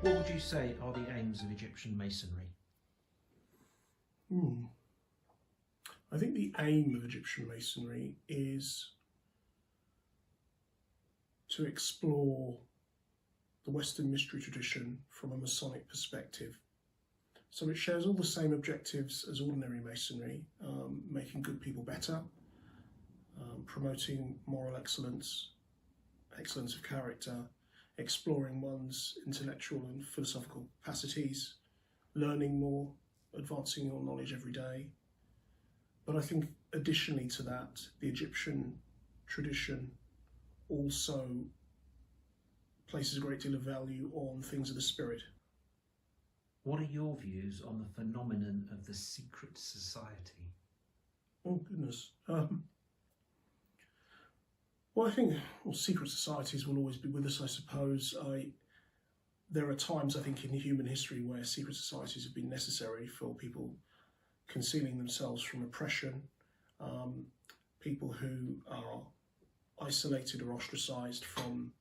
What would you say are the aims of Egyptian Masonry? I think the aim of Egyptian Masonry is to explore the Western mystery tradition from a Masonic perspective. So it shares all the same objectives as ordinary Masonry, making good people better, promoting moral excellence, excellence of character, exploring one's intellectual and philosophical capacities, learning more, advancing your knowledge every day. But I think additionally to that, the Egyptian tradition also places a great deal of value on things of the spirit. What are your views on the phenomenon of the secret society? Oh goodness. Well, I think secret societies will always be with us, I suppose. There are times, I think, in human history where secret societies have been necessary for people concealing themselves from oppression, people who are isolated or ostracised from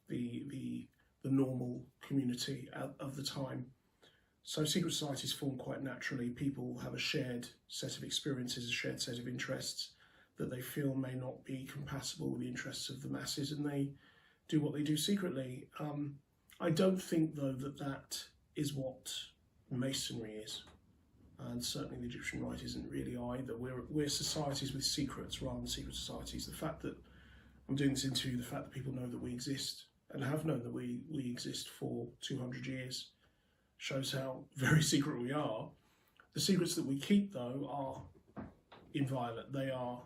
the normal community of the time. So secret societies form quite naturally. People have a shared set of experiences, a shared set of interests that they feel may not be compatible with the interests of the masses, and they do what they do secretly. I don't think, though, that is what Masonry is, and certainly the Egyptian Rite isn't really either. We're societies with secrets rather than secret societies. The fact that I'm doing this interview, the fact that people know that we exist and have known that we exist for 200 years shows how very secret we are. The secrets that we keep, though, are inviolate. They are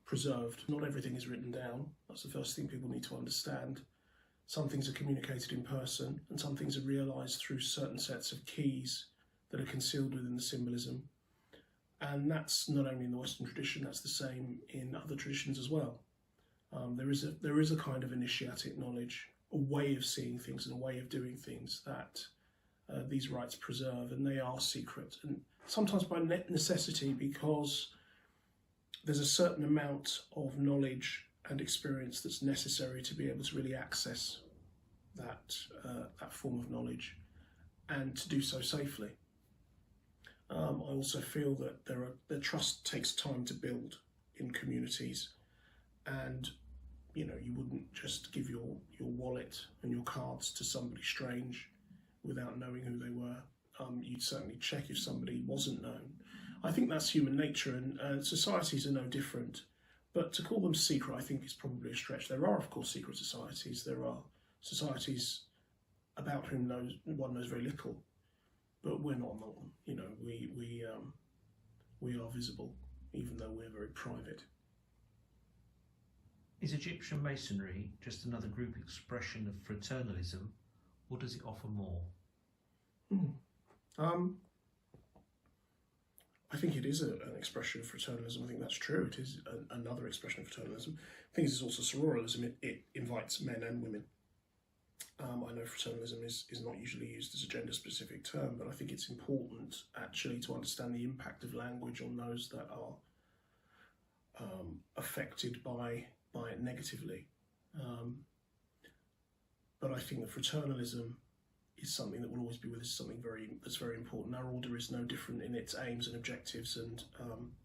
preserved. Not everything is written down. That's the first thing people need to understand. Some things are communicated in person, and some things are realised through certain sets of keys that are concealed within the symbolism. And that's not only in the Western tradition, that's the same in other traditions as well. There is a kind of initiatic knowledge, a way of seeing things and a way of doing things that these rites preserve, and they are secret, and sometimes by necessity, because there's a certain amount of knowledge and experience that's necessary to be able to really access that form of knowledge, and to do so safely. I also feel that the trust takes time to build in communities, and you wouldn't just give your wallet and your cards to somebody strange without knowing who they were. You'd certainly check if somebody wasn't known. I think that's human nature, and societies are no different. But to call them secret, I think, is probably a stretch. There are, of course, secret societies. There are societies about whom one knows very little, but we're not among them. We are visible, even though we're very private. Is Egyptian Masonry just another group expression of fraternalism, or does it offer more? I think it is an expression of fraternalism. I think that's true. It is another expression of fraternalism. I think it's also sororialism. It invites men and women. I know fraternalism is not usually used as a gender-specific term, but I think it's important actually to understand the impact of language on those that are affected by it negatively. But I think that fraternalism is something that will always be with us, something that's very important. Our order is no different in its aims and objectives and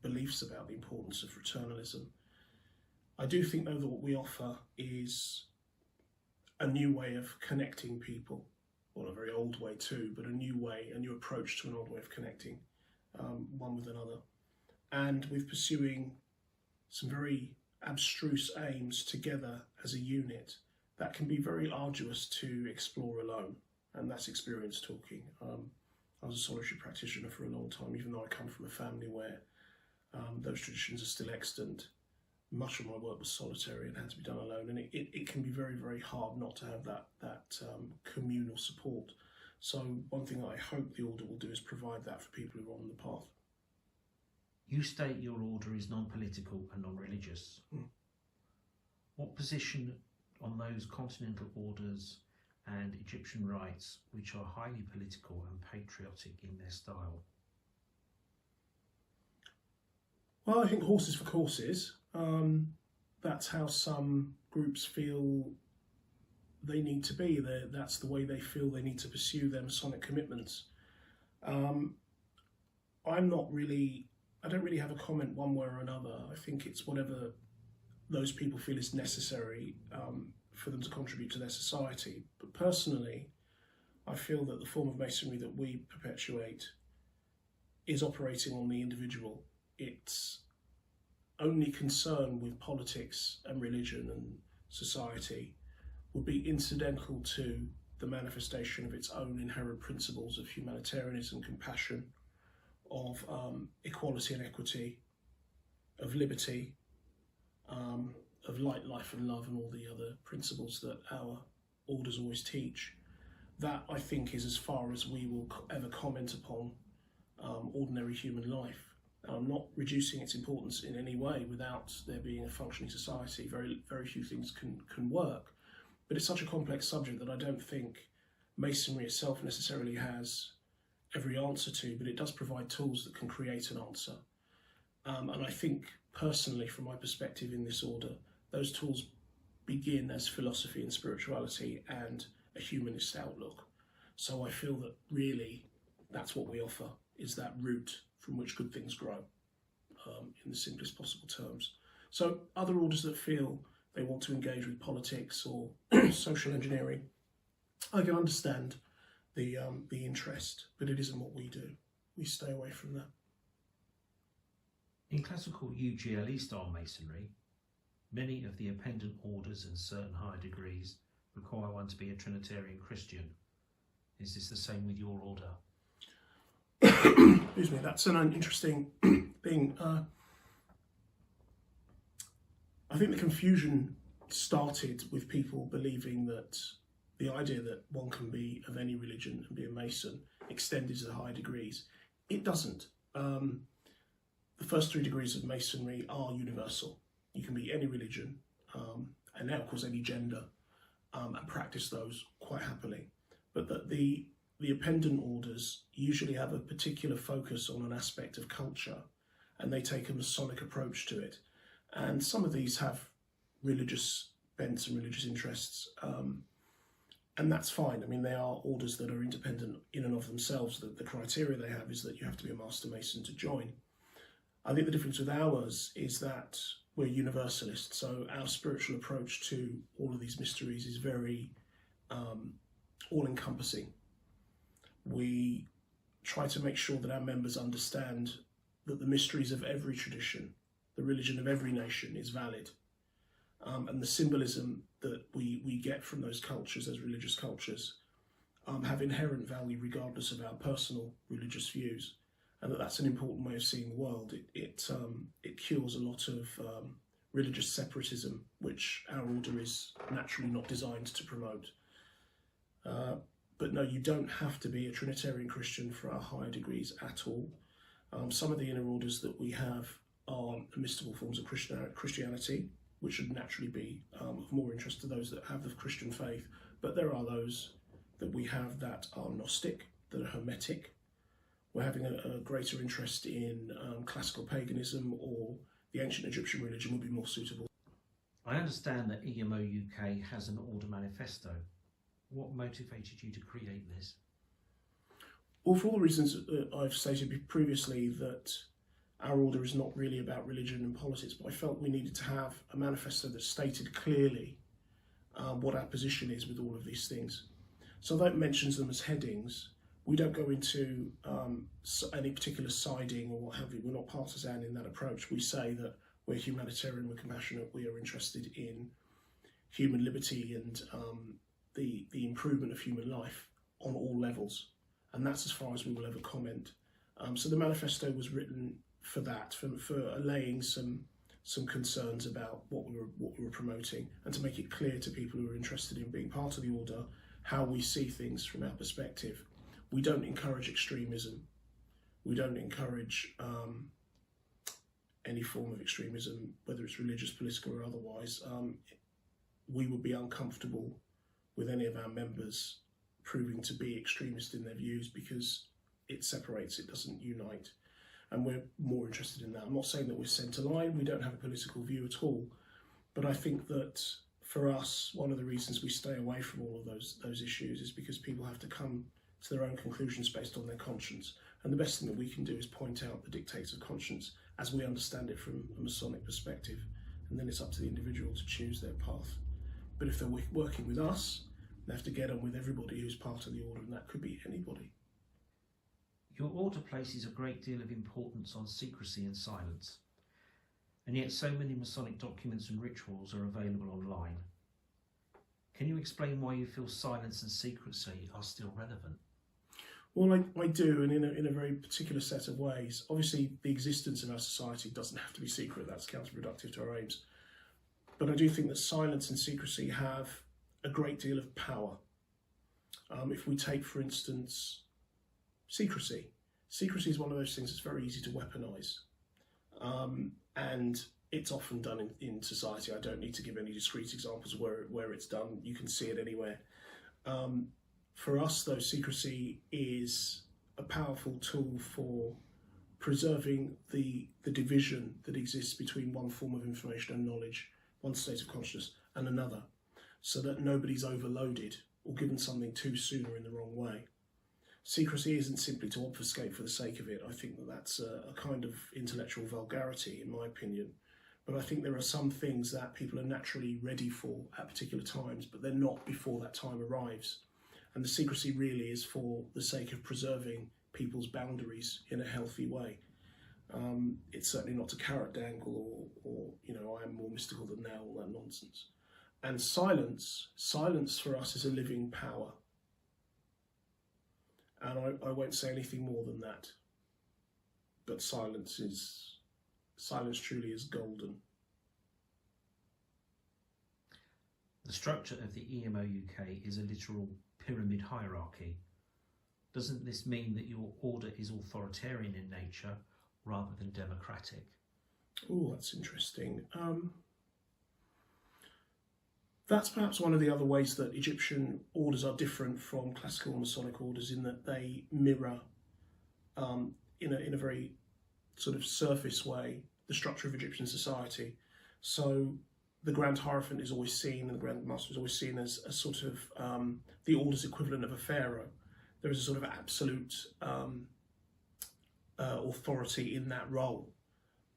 beliefs about the importance of fraternalism. I do think, though, that what we offer is a new way of connecting people, well, a very old way too, but a new way, a new approach to an old way of connecting one with another, and with pursuing some very abstruse aims together as a unit that can be very arduous to explore alone. And that's experience talking. I was a solitary practitioner for a long time, even though I come from a family where those traditions are still extant. Much of my work was solitary and had to be done alone, and it can be very, very hard not to have that communal support. So one thing that I hope the order will do is provide that for people who are on the path. You state your order is non-political and non-religious. What position on those continental orders and Egyptian rites, which are highly political and patriotic in their style? Well, I think horses for courses. That's how some groups feel they need to be. That's the way they feel they need to pursue their Masonic commitments. I don't really have a comment one way or another. I think it's whatever those people feel is necessary for them to contribute to their society. But personally, I feel that the form of Masonry that we perpetuate is operating on the individual. Its only concern with politics and religion and society would be incidental to the manifestation of its own inherent principles of humanitarianism, compassion, of equality and equity, of liberty, of light, life and love, and all the other principles that our orders always teach. That, I think, is as far as we will ever comment upon ordinary human life. I'm not reducing its importance in any way. Without there being a functioning society, very, very few things can work. But it's such a complex subject that I don't think Masonry itself necessarily has every answer to, but it does provide tools that can create an answer. And I think, personally, from my perspective in this order, those tools begin as philosophy and spirituality and a humanist outlook. So I feel that really that's what we offer, is that root from which good things grow, in the simplest possible terms. So other orders that feel they want to engage with politics or social engineering, I can understand the interest, but it isn't what we do. We stay away from that. In classical UGLE style Masonry, many of the appendant orders and certain higher degrees require one to be a Trinitarian Christian. Is this the same with your order? Excuse me, that's an interesting thing. I think the confusion started with people believing that the idea that one can be of any religion and be a Mason extended to the higher degrees. It doesn't. The first 3 degrees of Masonry are universal. You can be any religion, and now of course any gender, and practice those quite happily. But that the appendant orders usually have a particular focus on an aspect of culture, and they take a Masonic approach to it. And some of these have religious bents and religious interests, and that's fine. I mean, they are orders that are independent in and of themselves. The criteria they have is that you have to be a Master Mason to join. I think the difference with ours is that we're universalist, so our spiritual approach to all of these mysteries is very all-encompassing. We try to make sure that our members understand that the mysteries of every tradition, the religion of every nation, is valid. And the symbolism that we get from those cultures as religious cultures have inherent value regardless of our personal religious views, and that's an important way of seeing the world. It cures a lot of religious separatism, which our order is naturally not designed to promote. But no, you don't have to be a Trinitarian Christian for our higher degrees at all. Some of the inner orders that we have are mystical forms of Christianity, which should naturally be of more interest to those that have the Christian faith. But there are those that we have that are Gnostic, that are hermetic. We're having a greater interest in classical paganism, or the ancient Egyptian religion would be more suitable. I understand that EMO UK has an order manifesto. What motivated you to create this? Well, for all the reasons I've stated previously, that our order is not really about religion and politics, but I felt we needed to have a manifesto that stated clearly what our position is with all of these things. So that mentions them as headings. We don't go into any particular siding or what have you. We're not partisan in that approach. We say that we're humanitarian, we're compassionate, we are interested in human liberty and the improvement of human life on all levels. And that's as far as we will ever comment. So the manifesto was written for that, for allaying some concerns about what we were promoting, and to make it clear to people who are interested in being part of the order how we see things from our perspective. We don't encourage extremism. We don't encourage any form of extremism, whether it's religious, political or otherwise. We would be uncomfortable with any of our members proving to be extremist in their views, because it separates, it doesn't unite. And we're more interested in that. I'm not saying that we're centre-line, we don't have a political view at all, but I think that for us, one of the reasons we stay away from all of those issues is because people have to come to their own conclusions based on their conscience. And the best thing that we can do is point out the dictates of conscience as we understand it from a Masonic perspective. And then it's up to the individual to choose their path. But if they're working with us, they have to get on with everybody who's part of the order, and that could be anybody. Your order places a great deal of importance on secrecy and silence, and yet so many Masonic documents and rituals are available online. Can you explain why you feel silence and secrecy are still relevant? Well, I do, and in a very particular set of ways. Obviously, the existence of our society doesn't have to be secret. That's counterproductive to our aims. But I do think that silence and secrecy have a great deal of power. If we take, for instance, secrecy. Secrecy is one of those things that's very easy to weaponise. And it's often done in society. I don't need to give any discrete examples of where it's done. You can see it anywhere. For us, though, secrecy is a powerful tool for preserving the division that exists between one form of information and knowledge, one state of consciousness, and another, so that nobody's overloaded or given something too soon or in the wrong way. Secrecy isn't simply to obfuscate for the sake of it. I think that that's a kind of intellectual vulgarity, in my opinion. But I think there are some things that people are naturally ready for at particular times, but they're not before that time arrives. And the secrecy really is for the sake of preserving people's boundaries in a healthy way. It's certainly not a carrot dangle or I am more mystical than thou, all that nonsense. And silence for us is a living power. And I won't say anything more than that. But silence truly is golden. The structure of the EMO UK is a literal pyramid hierarchy. Doesn't this mean that your order is authoritarian in nature rather than democratic? Oh, that's interesting. That's perhaps one of the other ways that Egyptian orders are different from classical Masonic orders, in that they mirror, in a very sort of surface way, the structure of Egyptian society. So the Grand Hierophant is always seen, and the Grand Master is always seen as a sort of the order's equivalent of a pharaoh. There is a sort of absolute authority in that role.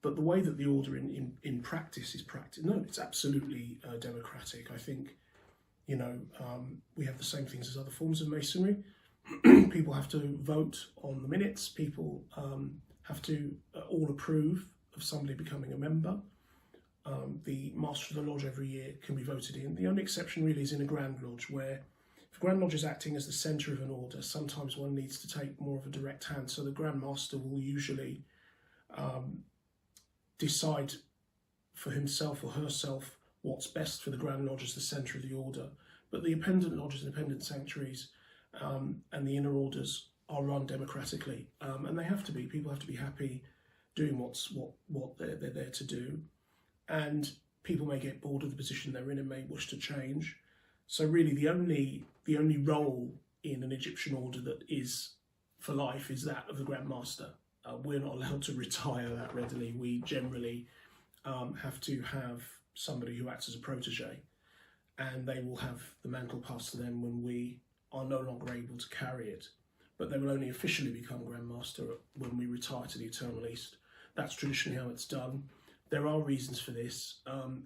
But the way that the order in practice is practiced, no, it's absolutely democratic. I think, we have the same things as other forms of Masonry. People have to vote on the minutes. People have to all approve of somebody becoming a member. The Master of the Lodge every year can be voted in. The only exception really is in a Grand Lodge, where if a Grand Lodge is acting as the centre of an order, sometimes one needs to take more of a direct hand. So the Grand Master will usually decide for himself or herself what's best for the Grand Lodge as the centre of the order. But the appendant lodges, appendant sanctuaries, and the inner orders are run democratically, and they have to be. People have to be happy doing what they're there to do, and people may get bored of the position they're in and may wish to change. So really, the only role in an Egyptian order that is for life is that of the Grand Master. We're not allowed to retire that readily. We generally have to have somebody who acts as a protege, and they will have the mantle passed to them when we are no longer able to carry it. But they will only officially become Grand Master when we retire to the Eternal East. That's traditionally how it's done. There are reasons for this.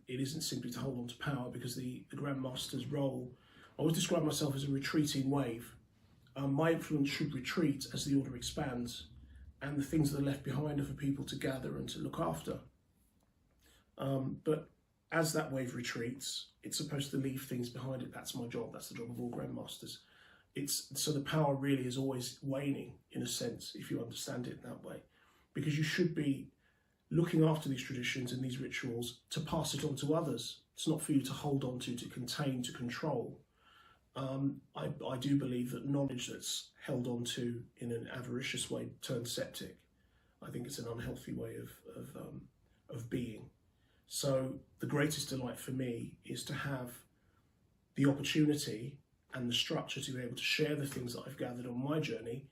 It isn't simply to hold on to power, because the Grand Master's role, I always describe myself as a retreating wave. My influence should retreat as the order expands, and the things that are left behind are for people to gather and to look after. But as that wave retreats, it's supposed to leave things behind it. That's my job. That's the job of all Grand Masters. So the power really is always waning, in a sense, if you understand it that way, because you should be looking after these traditions and these rituals to pass it on to others. It's not for you to hold on to contain, to control. I do believe that knowledge that's held on to in an avaricious way turns septic. I think it's an unhealthy way of being. So the greatest delight for me is to have the opportunity and the structure to be able to share the things that I've gathered on my journey,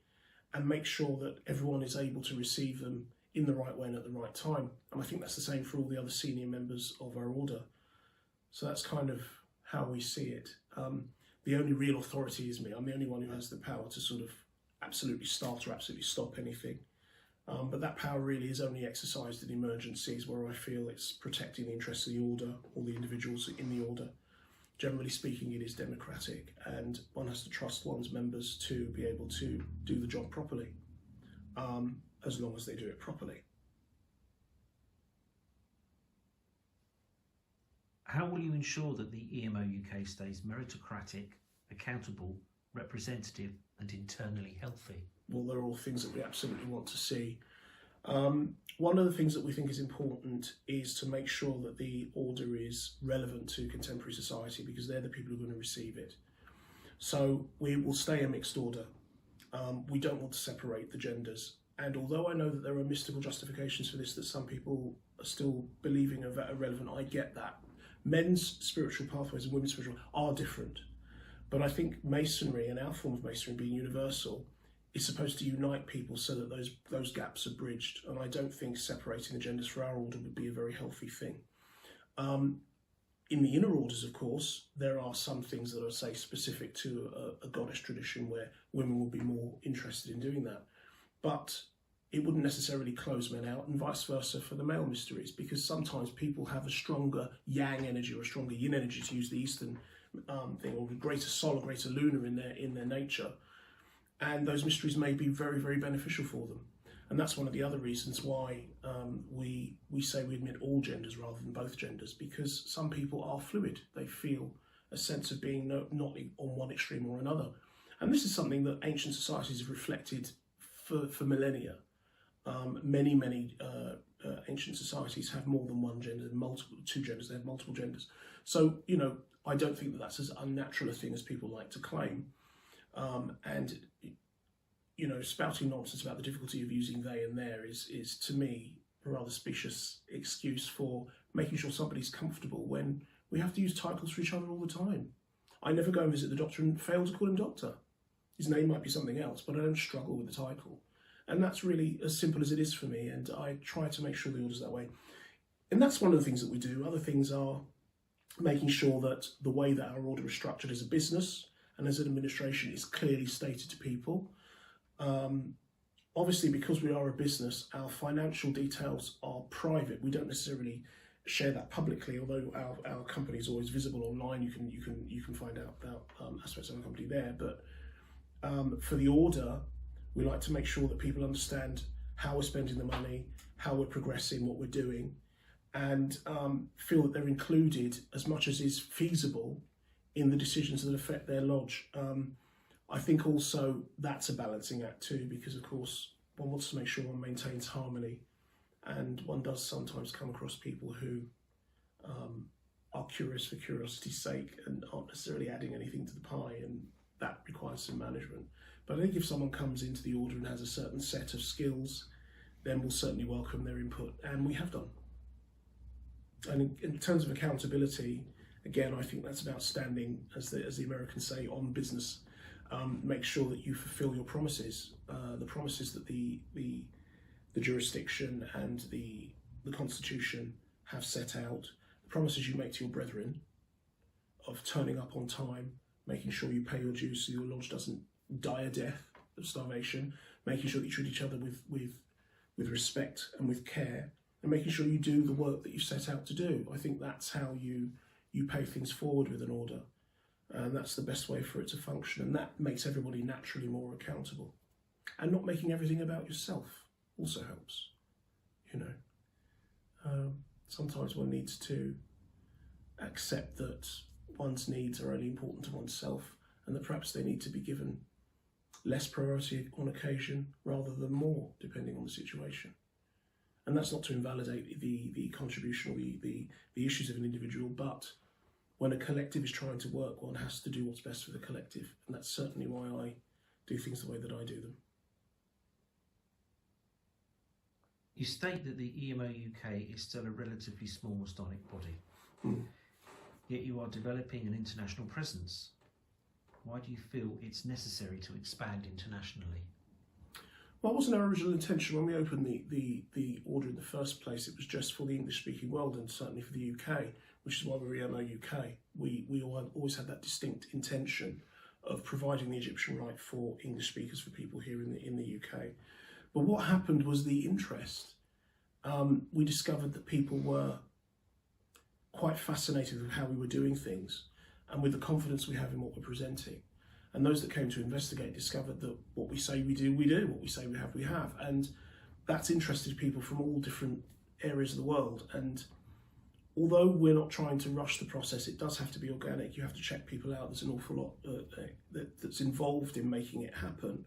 and make sure that everyone is able to receive them in the right way and at the right time. And I think that's the same for all the other senior members of our order. So that's kind of how we see it. The only real authority is me. I'm the only one who has the power to sort of absolutely start or absolutely stop anything. But that power really is only exercised in emergencies where I feel it's protecting the interests of the order or the individuals in the order. Generally speaking, it is democratic, and one has to trust one's members to be able to do the job properly, as long as they do it properly. How will you ensure that the EMO UK stays meritocratic, accountable, representative and internally healthy? Well, they're all things that we absolutely want to see. One of the things that we think is important is to make sure that the order is relevant to contemporary society, because they're the people who are going to receive it. So we will stay a mixed order. We don't want to separate the genders. And although I know that there are mystical justifications for this, that some people are still believing are relevant, I get that. Men's spiritual pathways and women's spiritual are different. But I think Masonry, and our form of Masonry being universal, is supposed to unite people so that those gaps are bridged. And I don't think separating the genders for our order would be a very healthy thing. In the inner orders, of course, there are some things that are, say, specific to a goddess tradition where women will be more interested in doing that. But it wouldn't necessarily close men out, and vice versa for the male mysteries, because sometimes people have a stronger yang energy or a stronger yin energy, to use the Eastern thing, or a greater sol, a greater lunar in their nature, and those mysteries may be very, very beneficial for them. And that's one of the other reasons why we say we admit all genders rather than both genders, because some people are fluid. They feel a sense of being not on one extreme or another. And this is something that ancient societies have reflected for millennia. Many ancient societies have more than one gender, two genders, they have multiple genders. So, you know, I don't think that that's as unnatural a thing as people like to claim. And, you know, spouting nonsense about the difficulty of using they and their is to me, a rather specious excuse for making sure somebody's comfortable when we have to use titles for each other all the time. I never go and visit the doctor and fail to call him doctor. His name might be something else, but I don't struggle with the title. And that's really as simple as it is for me, and I try to make sure the order's that way. And that's one of the things that we do. Other things are making sure that the way that our order is structured as a business and as an administration is clearly stated to people. Obviously, because we are a business, our financial details are private. We don't necessarily share that publicly, although our company is always visible online. You can find out about aspects of our company there. But for the order, we like to make sure that people understand how we're spending the money, how we're progressing, what we're doing, and feel that they're included as much as is feasible in the decisions that affect their lodge. I think also that's a balancing act too, because of course one wants to make sure one maintains harmony, and one does sometimes come across people who are curious for curiosity's sake and aren't necessarily adding anything to the pie, and that requires some management. But I think if someone comes into the order and has a certain set of skills, then we'll certainly welcome their input, and we have done. And in terms of accountability, again, I think that's about standing, as the Americans say, on business. Make sure that you fulfil your promises, the promises that the jurisdiction and the Constitution have set out, the promises you make to your brethren of turning up on time, making sure you pay your dues so your lodge doesn't die a death of starvation, making sure that you treat each other with respect and with care, and making sure you do the work that you've set out to do. I think that's how you pay things forward with an order, and that's the best way for it to function, and that makes everybody naturally more accountable. And not making everything about yourself also helps, you know. Sometimes one needs to accept that one's needs are only important to oneself, and that perhaps they need to be given less priority on occasion rather than more, depending on the situation. And that's not to invalidate the contribution or the issues of an individual, but when a collective is trying to work, one has to do what's best for the collective, and that's certainly why I do things the way that I do them. You state that the EMO UK is still a relatively small Masonic body, yet you are developing an international presence. Why do you feel it's necessary to expand internationally? Well, it wasn't our original intention when we opened the order in the first place. It was just for the English-speaking world, and certainly for the UK, which is why we're EMO UK. we always had that distinct intention of providing the Egyptian rite for English speakers, for people here in the UK. But what happened was the interest. We discovered that people were quite fascinated with how we were doing things and with the confidence we have in what we're presenting. And those that came to investigate discovered that what we say we do, what we say we have. And that's interested people from all different areas of the world. And although we're not trying to rush the process, it does have to be organic. You have to check people out. There's an awful lot that's involved in making it happen.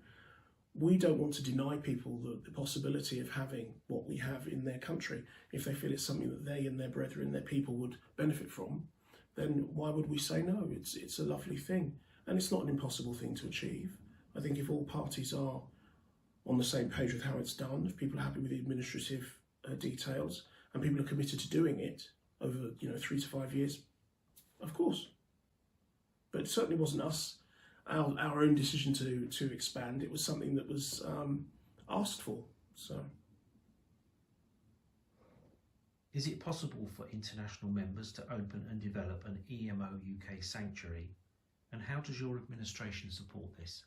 We don't want to deny people the possibility of having what we have in their country. If they feel it's something that they and their brethren, their people would benefit from, then why would we say no? It's a lovely thing. And it's not an impossible thing to achieve. I think if all parties are on the same page with how it's done, if people are happy with the administrative details, and people are committed to doing it over 3 to 5 years, of course. But it certainly wasn't our own decision to expand. It was something that was asked for. So, is it possible for international members to open and develop an EMO UK sanctuary? And how does your administration support this?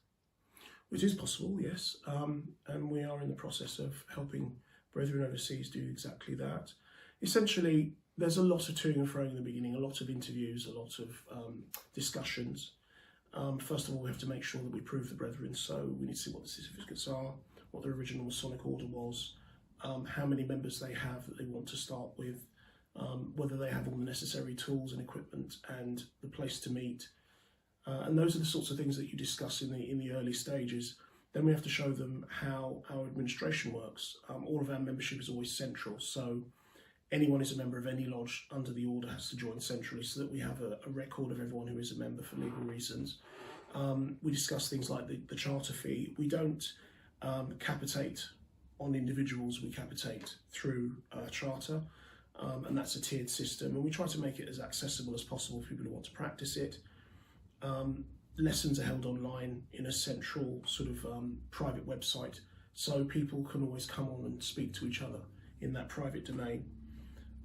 It is possible, yes. And we are in the process of helping brethren overseas do exactly that. Essentially, there's a lot of toing and froing in the beginning, a lot of interviews, a lot of discussions. First of all, we have to make sure that we prove the brethren, so we need to see what the certificates are, what their original Masonic order was, how many members they have that they want to start with, whether they have all the necessary tools and equipment and the place to meet. And those are the sorts of things that you discuss in the early stages. Then we have to show them how our administration works. All of our membership is always central, so anyone who's a member of any lodge under the order has to join centrally, so that we have a record of everyone who is a member for legal reasons. We discuss things like the charter fee. We don't capitate on individuals, we capitate through a charter, and that's a tiered system, and we try to make it as accessible as possible for people who want to practice it. Lessons are held online in a central sort of private website, so people can always come on and speak to each other in that private domain.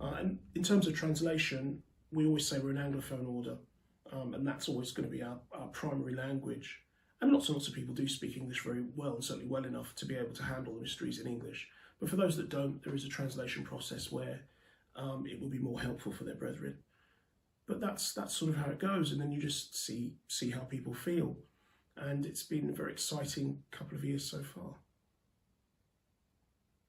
And in terms of translation, we always say we're an Anglophone order, and that's always going to be our primary language. And lots and lots of people do speak English very well, and certainly well enough to be able to handle the mysteries in English. But for those that don't, there is a translation process where it will be more helpful for their brethren. But that's sort of how it goes, and then you just see how people feel. And it's been a very exciting couple of years so far.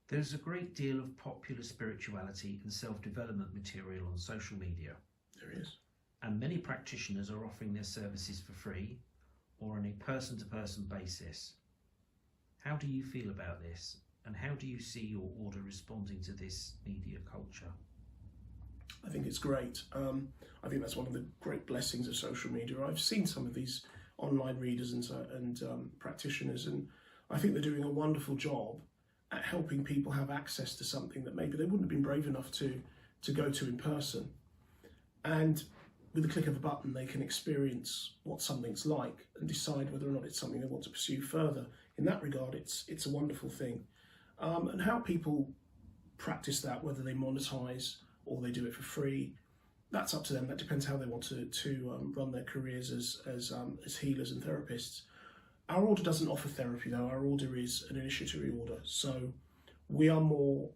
There's a great deal of popular spirituality and self-development material on social media. There is. And many practitioners are offering their services for free or on a person-to-person basis. How do you feel about this? And how do you see your order responding to this media culture? I think it's great. I think that's one of the great blessings of social media. I've seen some of these online readers and practitioners, and I think they're doing a wonderful job at helping people have access to something that maybe they wouldn't have been brave enough to go to in person. And with the click of a button, they can experience what something's like and decide whether or not it's something they want to pursue further. In that regard, it's a wonderful thing. And how people practice that, whether they monetize or they do it for free, that's up to them. That depends how they want to run their careers as healers and therapists. Our order doesn't offer therapy, though. Our order is an initiatory order, so we are more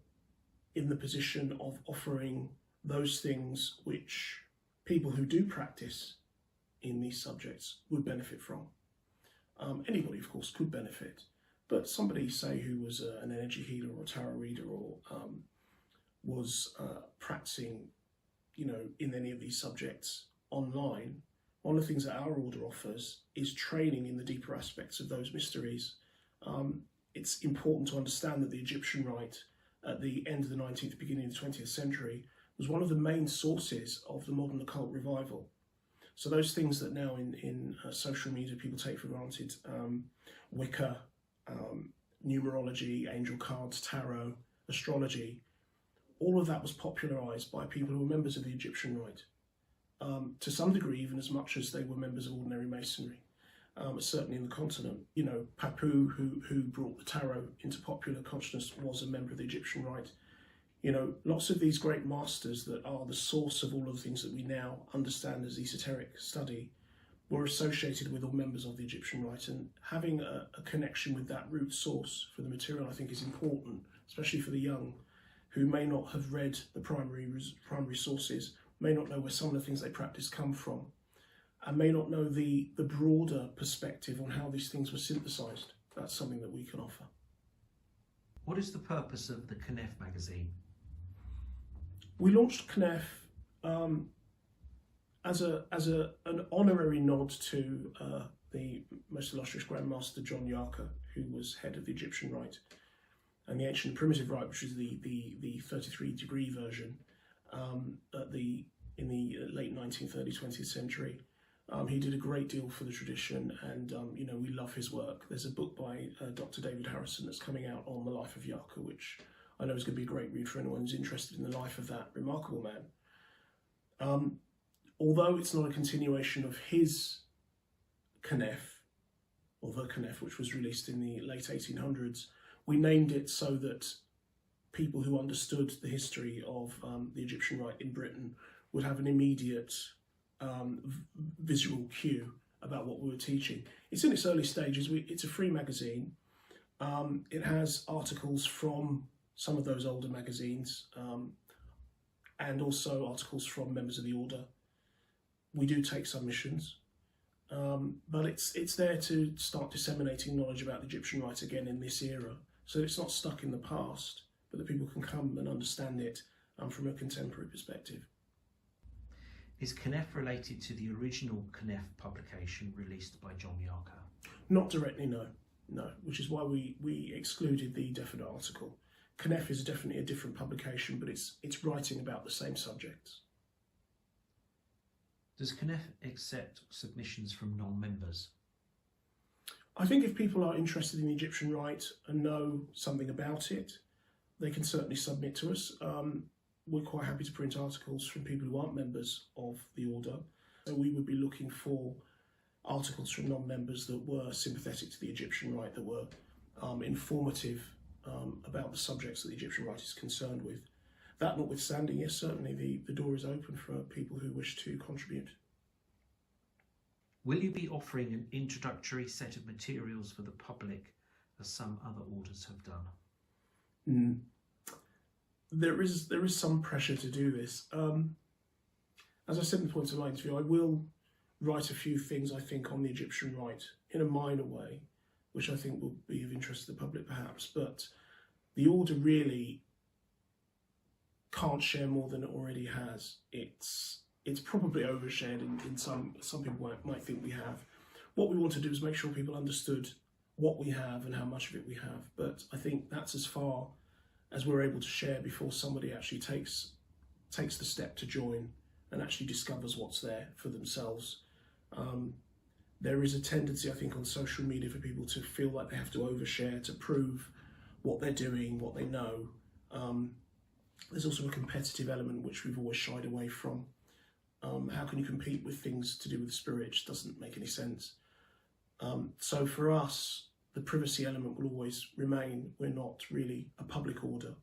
in the position of offering those things which people who do practice in these subjects would benefit from. Anybody, of course, could benefit, but somebody, say, who was an energy healer or a tarot reader or was practicing, in any of these subjects online, one of the things that our order offers is training in the deeper aspects of those mysteries. It's important to understand that the Egyptian rite at the end of the 19th, beginning of the 20th century was one of the main sources of the modern occult revival. So those things that now in social media people take for granted, Wicca, numerology, angel cards, tarot, astrology, all of that was popularised by people who were members of the Egyptian rite. To some degree, even as much as they were members of ordinary masonry. Certainly in the continent, Papu, who brought the tarot into popular consciousness, was a member of the Egyptian rite. You know, lots of these great masters that are the source of all of the things that we now understand as esoteric study were associated with all members of the Egyptian Rite, and having a connection with that root source for the material, I think, is important, especially for the young who may not have read the primary sources, may not know where some of the things they practice come from, and may not know the broader perspective on how these things were synthesized. That's something that we can offer. What is the purpose of the Kneph magazine? We launched Kneph as an honorary nod to the most illustrious Grand Master John Yarka, who was head of the Egyptian Rite and the ancient primitive rite, which is the 33-degree version in the late 19th, early 20th century. He did a great deal for the tradition, and you know, we love his work. There's a book by Dr. David Harrison that's coming out on the life of Yarka, which I know is going to be a great read for anyone who's interested in the life of that remarkable man. Although it's not a continuation of his Kneph, or the Kneph, which was released in the late 1800s, we named it so that people who understood the history of the Egyptian Rite in Britain would have an immediate visual cue about what we were teaching. It's in its early stages. It's a free magazine. It has articles from some of those older magazines and also articles from members of the order. We do take submissions, but it's there to start disseminating knowledge about the Egyptian Rite again in this era, so it's not stuck in the past, but that people can come and understand it from a contemporary perspective. Is Kneph related to the original Kneph publication released by John Yarka? Not directly, no, which is why we excluded the definite article. Kneph is definitely a different publication, but it's writing about the same subjects. Does Kneph accept submissions from non-members? I think if people are interested in the Egyptian Rite and know something about it, they can certainly submit to us. We're quite happy to print articles from people who aren't members of the order. So we would be looking for articles from non-members that were sympathetic to the Egyptian Rite, that were informative about the subjects that the Egyptian Rite is concerned with. That notwithstanding, yes, certainly the door is open for people who wish to contribute. Will you be offering an introductory set of materials for the public, as some other orders have done? There is some pressure to do this. As I said in the point of my interview, I will write a few things, I think, on the Egyptian Rite in a minor way, which I think will be of interest to the public perhaps, but the order really can't share more than it already has. It's probably overshared in some people might think we have. What we want to do is make sure people understood what we have and how much of it we have, but I think that's as far as we're able to share before somebody actually takes the step to join and actually discovers what's there for themselves. There is a tendency, I think, on social media for people to feel like they have to overshare to prove what they're doing, what they know. There's also a competitive element which we've always shied away from. How can you compete with things to do with the spirit? It just doesn't make any sense. So for us, the privacy element will always remain. We're not really a public order,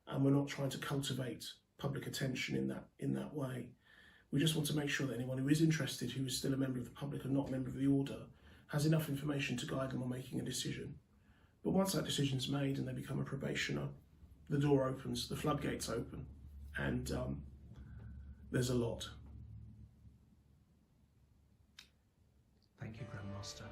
and we're not trying to cultivate public attention in that way. We just want to make sure that anyone who is interested, who is still a member of the public and not a member of the order, has enough information to guide them on making a decision. But once that decision's made and they become a probationer, the door opens, the floodgates open, and there's a lot. Thank you, Grand Master.